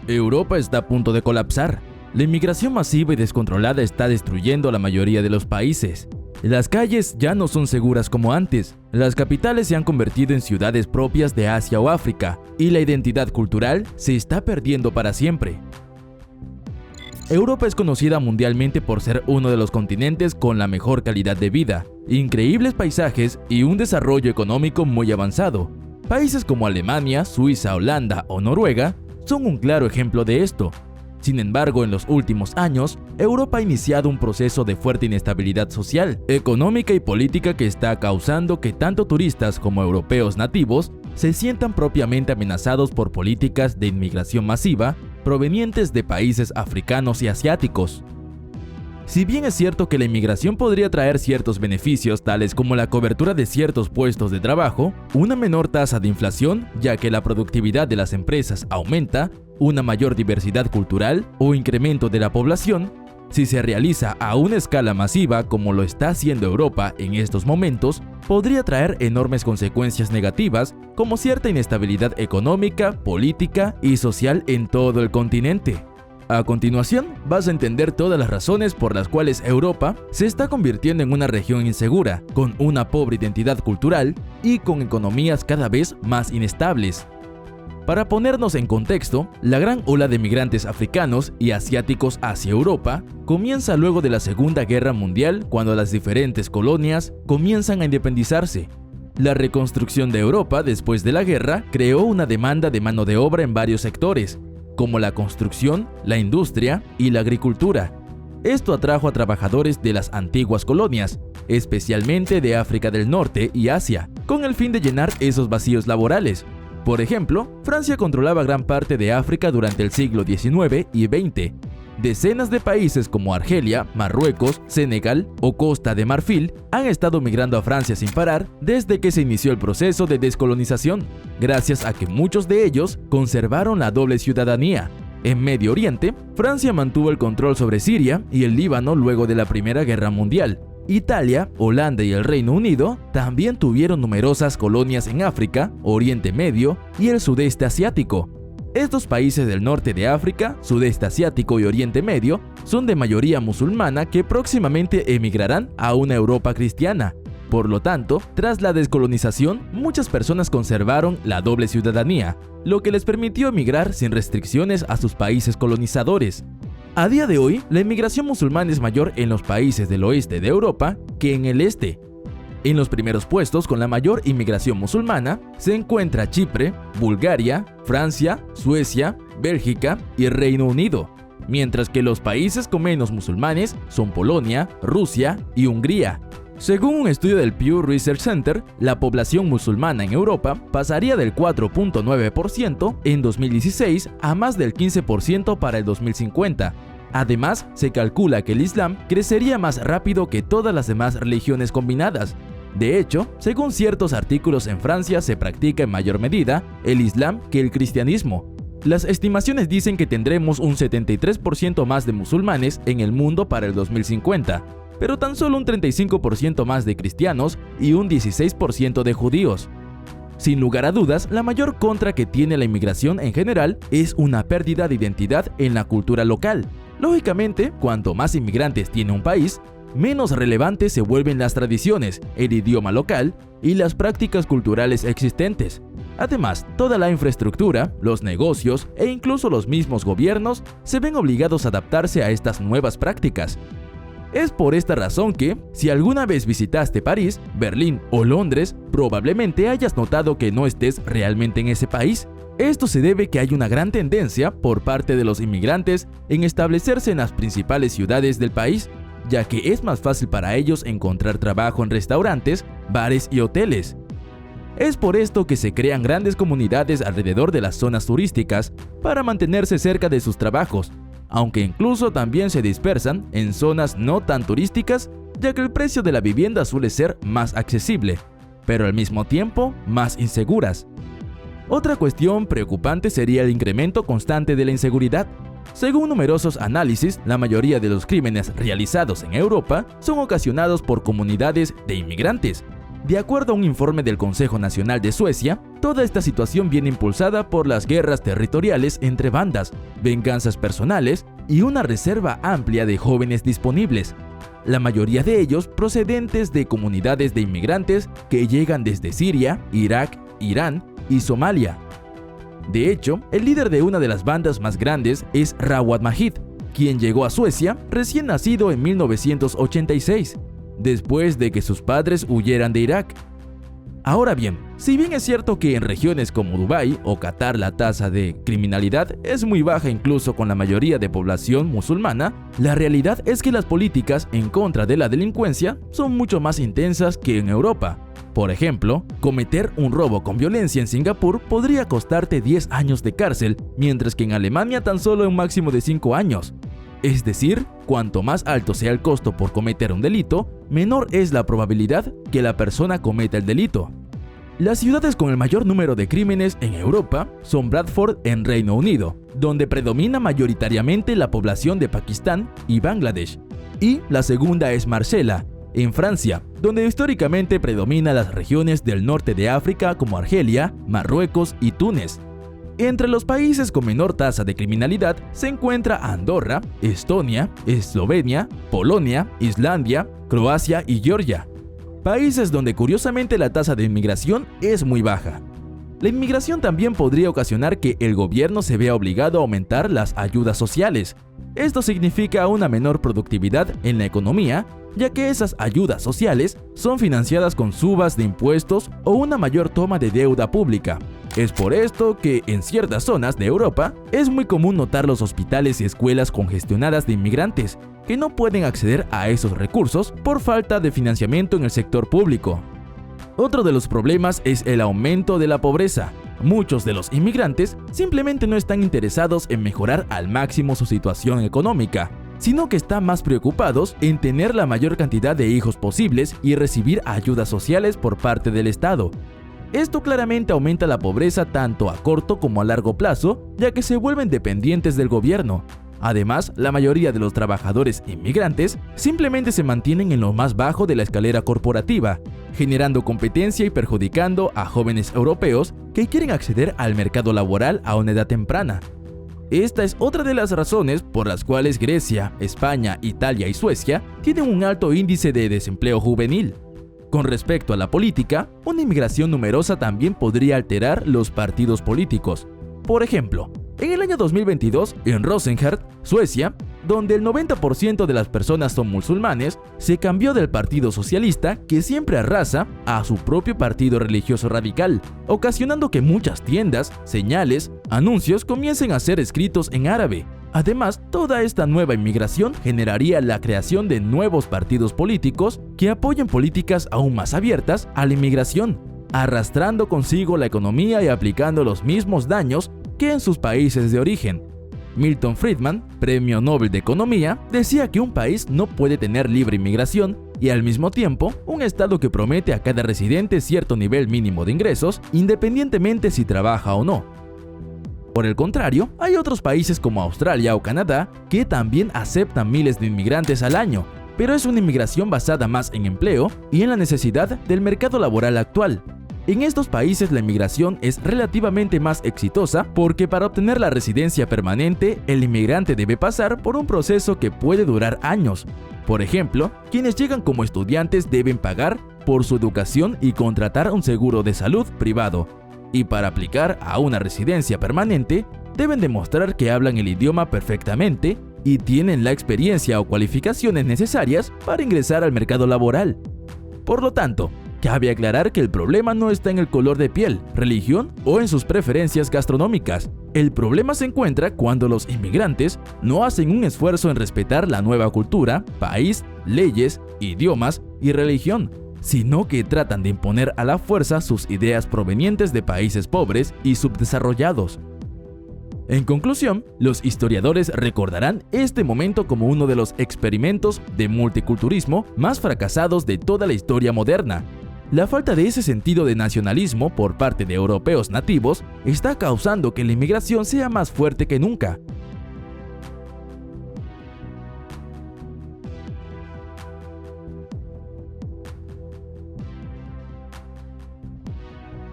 Europa está a punto de colapsar. La inmigración masiva y descontrolada está destruyendo a la mayoría de los países. Las calles ya no son seguras como antes, las capitales se han convertido en ciudades propias de Asia o África, y la identidad cultural se está perdiendo para siempre. Europa es conocida mundialmente por ser uno de los continentes con la mejor calidad de vida, increíbles paisajes y un desarrollo económico muy avanzado. Países como Alemania, Suiza, Holanda o Noruega son un claro ejemplo de esto. Sin embargo, en los últimos años, Europa ha iniciado un proceso de fuerte inestabilidad social, económica y política que está causando que tanto turistas como europeos nativos se sientan propiamente amenazados por políticas de inmigración masiva provenientes de países africanos y asiáticos. Si bien es cierto que la inmigración podría traer ciertos beneficios tales como la cobertura de ciertos puestos de trabajo, una menor tasa de inflación ya que la productividad de las empresas aumenta, una mayor diversidad cultural o incremento de la población, si se realiza a una escala masiva como lo está haciendo Europa en estos momentos, podría traer enormes consecuencias negativas como cierta inestabilidad económica, política y social en todo el continente. A continuación, vas a entender todas las razones por las cuales Europa se está convirtiendo en una región insegura, con una pobre identidad cultural y con economías cada vez más inestables. Para ponernos en contexto, la gran ola de migrantes africanos y asiáticos hacia Europa comienza luego de la Segunda Guerra Mundial, cuando las diferentes colonias comienzan a independizarse. La reconstrucción de Europa después de la guerra creó una demanda de mano de obra en varios sectores, como la construcción, la industria y la agricultura. Esto atrajo a trabajadores de las antiguas colonias, especialmente de África del Norte y Asia, con el fin de llenar esos vacíos laborales. Por ejemplo, Francia controlaba gran parte de África durante el siglo XIX y XX. Decenas de países como Argelia, Marruecos, Senegal o Costa de Marfil han estado migrando a Francia sin parar desde que se inició el proceso de descolonización, gracias a que muchos de ellos conservaron la doble ciudadanía. En Medio Oriente, Francia mantuvo el control sobre Siria y el Líbano luego de la Primera Guerra Mundial. Italia, Holanda y el Reino Unido también tuvieron numerosas colonias en África, Oriente Medio y el sudeste asiático. Estos países del norte de África, sudeste asiático y Oriente Medio son de mayoría musulmana que próximamente emigrarán a una Europa cristiana. Por lo tanto, tras la descolonización, muchas personas conservaron la doble ciudadanía, lo que les permitió emigrar sin restricciones a sus países colonizadores. A día de hoy, la inmigración musulmana es mayor en los países del oeste de Europa que en el este. En los primeros puestos con la mayor inmigración musulmana se encuentra Chipre, Bulgaria, Francia, Suecia, Bélgica y Reino Unido, mientras que los países con menos musulmanes son Polonia, Rusia y Hungría. Según un estudio del Pew Research Center, la población musulmana en Europa pasaría del 4.9% en 2016 a más del 15% para el 2050. Además, se calcula que el Islam crecería más rápido que todas las demás religiones combinadas. De hecho, según ciertos artículos, en Francia se practica en mayor medida el Islam que el cristianismo. Las estimaciones dicen que tendremos un 73% más de musulmanes en el mundo para el 2050, pero tan solo un 35% más de cristianos y un 16% de judíos. Sin lugar a dudas, la mayor contra que tiene la inmigración en general es una pérdida de identidad en la cultura local. Lógicamente, cuanto más inmigrantes tiene un país, menos relevantes se vuelven las tradiciones, el idioma local y las prácticas culturales existentes. Además, toda la infraestructura, los negocios e incluso los mismos gobiernos se ven obligados a adaptarse a estas nuevas prácticas. Es por esta razón que, si alguna vez visitaste París, Berlín o Londres, probablemente hayas notado que no estés realmente en ese país. Esto se debe a que hay una gran tendencia por parte de los inmigrantes en establecerse en las principales ciudades del país, ya que es más fácil para ellos encontrar trabajo en restaurantes, bares y hoteles. Es por esto que se crean grandes comunidades alrededor de las zonas turísticas para mantenerse cerca de sus trabajos, aunque incluso también se dispersan en zonas no tan turísticas, ya que el precio de la vivienda suele ser más accesible, pero al mismo tiempo más inseguras. Otra cuestión preocupante sería el incremento constante de la inseguridad. Según numerosos análisis, la mayoría de los crímenes realizados en Europa son ocasionados por comunidades de inmigrantes. De acuerdo a un informe del Consejo Nacional de Suecia, toda esta situación viene impulsada por las guerras territoriales entre bandas, venganzas personales y una reserva amplia de jóvenes disponibles, la mayoría de ellos procedentes de comunidades de inmigrantes que llegan desde Siria, Irak, Irán y Somalia. De hecho, el líder de una de las bandas más grandes es Rawat Majid, quien llegó a Suecia recién nacido en 1986, después de que sus padres huyeran de Irak. Ahora bien, si bien es cierto que en regiones como Dubái o Qatar la tasa de criminalidad es muy baja incluso con la mayoría de población musulmana, la realidad es que las políticas en contra de la delincuencia son mucho más intensas que en Europa. Por ejemplo, cometer un robo con violencia en Singapur podría costarte 10 años de cárcel, mientras que en Alemania tan solo un máximo de 5 años. Es decir, cuanto más alto sea el costo por cometer un delito, menor es la probabilidad que la persona cometa el delito. Las ciudades con el mayor número de crímenes en Europa son Bradford en Reino Unido, donde predomina mayoritariamente la población de Pakistán y Bangladesh, y la segunda es Marsella, en Francia, donde históricamente predominan las regiones del norte de África como Argelia, Marruecos y Túnez. Entre los países con menor tasa de criminalidad se encuentra Andorra, Estonia, Eslovenia, Polonia, Islandia, Croacia y Georgia. Países donde curiosamente la tasa de inmigración es muy baja. La inmigración también podría ocasionar que el gobierno se vea obligado a aumentar las ayudas sociales. Esto significa una menor productividad en la economía, ya que esas ayudas sociales son financiadas con subas de impuestos o una mayor toma de deuda pública. Es por esto que en ciertas zonas de Europa es muy común notar los hospitales y escuelas congestionadas de inmigrantes que no pueden acceder a esos recursos por falta de financiamiento en el sector público. Otro de los problemas es el aumento de la pobreza. Muchos de los inmigrantes simplemente no están interesados en mejorar al máximo su situación económica, sino que están más preocupados en tener la mayor cantidad de hijos posibles y recibir ayudas sociales por parte del Estado. Esto claramente aumenta la pobreza tanto a corto como a largo plazo, ya que se vuelven dependientes del gobierno. Además, la mayoría de los trabajadores inmigrantes simplemente se mantienen en lo más bajo de la escalera corporativa, generando competencia y perjudicando a jóvenes europeos que quieren acceder al mercado laboral a una edad temprana. Esta es otra de las razones por las cuales Grecia, España, Italia y Suecia tienen un alto índice de desempleo juvenil. Con respecto a la política, una inmigración numerosa también podría alterar los partidos políticos. Por ejemplo, en el año 2022, en Rosengård, Suecia, donde el 90% de las personas son musulmanes, se cambió del Partido Socialista, que siempre arrasa, a su propio partido religioso radical, ocasionando que muchas tiendas, señales, anuncios comiencen a ser escritos en árabe. Además, toda esta nueva inmigración generaría la creación de nuevos partidos políticos que apoyen políticas aún más abiertas a la inmigración, arrastrando consigo la economía y aplicando los mismos daños que en sus países de origen. Milton Friedman, Premio Nobel de Economía, decía que un país no puede tener libre inmigración y al mismo tiempo un Estado que promete a cada residente cierto nivel mínimo de ingresos, independientemente si trabaja o no. Por el contrario, hay otros países como Australia o Canadá que también aceptan miles de inmigrantes al año, pero es una inmigración basada más en empleo y en la necesidad del mercado laboral actual. En estos países la inmigración es relativamente más exitosa porque para obtener la residencia permanente, el inmigrante debe pasar por un proceso que puede durar años. Por ejemplo, quienes llegan como estudiantes deben pagar por su educación y contratar un seguro de salud privado. Y para aplicar a una residencia permanente, deben demostrar que hablan el idioma perfectamente y tienen la experiencia o cualificaciones necesarias para ingresar al mercado laboral. Por lo tanto, cabe aclarar que el problema no está en el color de piel, religión o en sus preferencias gastronómicas. El problema se encuentra cuando los inmigrantes no hacen un esfuerzo en respetar la nueva cultura, país, leyes, idiomas y religión, sino que tratan de imponer a la fuerza sus ideas provenientes de países pobres y subdesarrollados. En conclusión, los historiadores recordarán este momento como uno de los experimentos de multiculturalismo más fracasados de toda la historia moderna. La falta de ese sentido de nacionalismo por parte de europeos nativos está causando que la inmigración sea más fuerte que nunca,